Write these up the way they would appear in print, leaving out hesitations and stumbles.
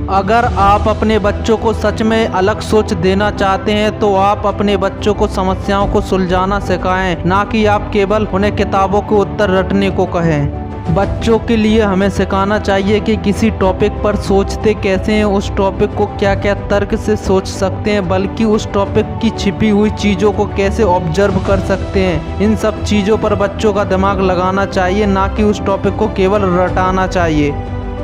अगर आप अपने बच्चों को सच में अलग सोच देना चाहते हैं तो आप अपने बच्चों को समस्याओं को सुलझाना सिखाएं, ना कि आप केवल उन्हें किताबों के उत्तर रटने को कहें। बच्चों के लिए हमें सिखाना चाहिए कि किसी टॉपिक पर सोचते कैसे हैं, उस टॉपिक को क्या क्या तर्क से सोच सकते हैं, बल्कि उस टॉपिक की छिपी हुई चीज़ों को कैसे ऑब्जर्व कर सकते हैं। इन सब चीज़ों पर बच्चों का दिमाग लगाना चाहिए, ना कि उस टॉपिक को केवल रटाना चाहिए।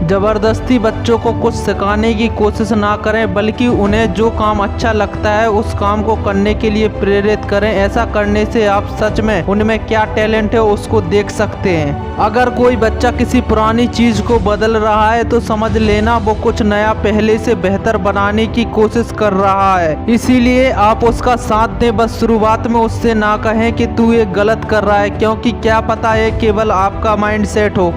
ज़बरदस्ती बच्चों को कुछ सिखाने की कोशिश ना करें, बल्कि उन्हें जो काम अच्छा लगता है उस काम को करने के लिए प्रेरित करें। ऐसा करने से आप सच में उनमें क्या टैलेंट है उसको देख सकते हैं। अगर कोई बच्चा किसी पुरानी चीज़ को बदल रहा है तो समझ लेना वो कुछ नया पहले से बेहतर बनाने की कोशिश कर रहा है। इसीलिए आप उसका साथ दें, बस शुरुआत में उससे ना कहें कि तू ये गलत कर रहा है, क्योंकि क्या पता है केवल आपका माइंड सेट हो।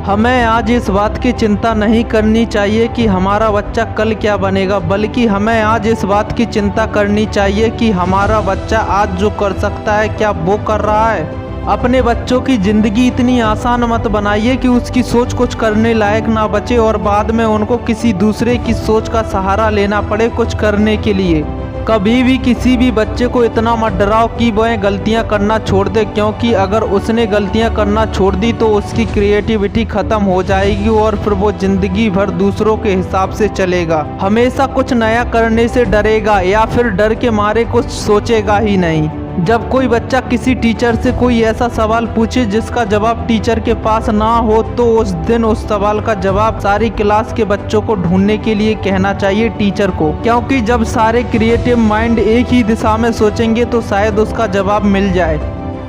हमें आज इस बात की चिंता नहीं करनी चाहिए कि हमारा बच्चा कल क्या बनेगा, बल्कि हमें आज इस बात की चिंता करनी चाहिए कि हमारा बच्चा आज जो कर सकता है क्या वो कर रहा है। अपने बच्चों की ज़िंदगी इतनी आसान मत बनाइए कि उसकी सोच कुछ करने लायक ना बचे और बाद में उनको किसी दूसरे की सोच का सहारा लेना पड़े कुछ करने के लिए। कभी भी किसी भी बच्चे को इतना मत डराओ कि वह गलतियां करना छोड़ दे, क्योंकि अगर उसने गलतियां करना छोड़ दी तो उसकी क्रिएटिविटी ख़त्म हो जाएगी और फिर वो ज़िंदगी भर दूसरों के हिसाब से चलेगा। हमेशा कुछ नया करने से डरेगा या फिर डर के मारे कुछ सोचेगा ही नहीं। जब कोई बच्चा किसी टीचर से कोई ऐसा सवाल पूछे जिसका जवाब टीचर के पास ना हो तो उस दिन उस सवाल का जवाब सारी क्लास के बच्चों को ढूंढने के लिए कहना चाहिए टीचर को, क्योंकि जब सारे क्रिएटिव माइंड एक ही दिशा में सोचेंगे तो शायद उसका जवाब मिल जाए।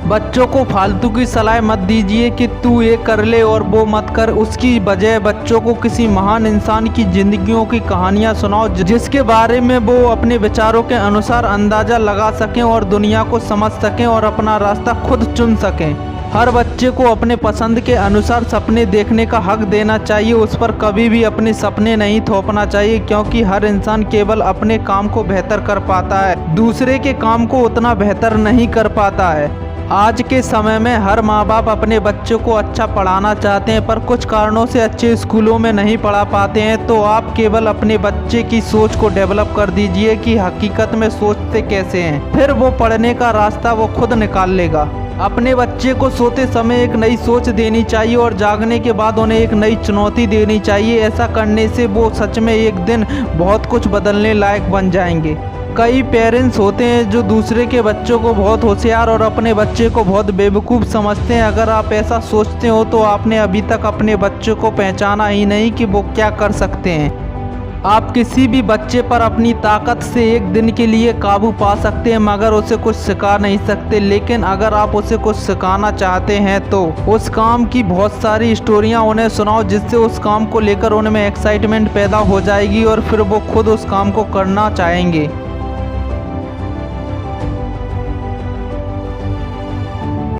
बच्चों को फालतू की सलाह मत दीजिए कि तू ये कर ले और वो मत कर। उसकी बजाय बच्चों को किसी महान इंसान की जिंदगियों की कहानियां सुनाओ जिसके बारे में वो अपने विचारों के अनुसार अंदाजा लगा सकें और दुनिया को समझ सकें और अपना रास्ता खुद चुन सकें। हर बच्चे को अपने पसंद के अनुसार सपने देखने का हक देना चाहिए, उस पर कभी भी अपने सपने नहीं थोपना चाहिए, क्योंकि हर इंसान केवल अपने काम को बेहतर कर पाता है, दूसरे के काम को उतना बेहतर नहीं कर पाता है। आज के समय में हर माँ बाप अपने बच्चों को अच्छा पढ़ाना चाहते हैं पर कुछ कारणों से अच्छे स्कूलों में नहीं पढ़ा पाते हैं, तो आप केवल अपने बच्चे की सोच को डेवलप कर दीजिए कि हकीकत में सोचते कैसे हैं, फिर वो पढ़ने का रास्ता वो खुद निकाल लेगा। अपने बच्चे को सोते समय एक नई सोच देनी चाहिए और जागने के बाद उन्हें एक नई चुनौती देनी चाहिए। ऐसा करने से वो सच में एक दिन बहुत कुछ बदलने लायक बन जाएंगे। कई पेरेंट्स होते हैं जो दूसरे के बच्चों को बहुत होशियार और अपने बच्चे को बहुत बेवकूफ़ समझते हैं। अगर आप ऐसा सोचते हो तो आपने अभी तक अपने बच्चों को पहचाना ही नहीं कि वो क्या कर सकते हैं। आप किसी भी बच्चे पर अपनी ताकत से एक दिन के लिए काबू पा सकते हैं मगर उसे कुछ सिखा नहीं सकते, लेकिन अगर आप उसे कुछ सिखाना चाहते हैं तो उस काम की बहुत सारी स्टोरियां उन्हें सुनाओ जिससे उस काम को लेकर उनमें एक्साइटमेंट पैदा हो जाएगी और फिर वो खुद उस काम को करना चाहेंगे।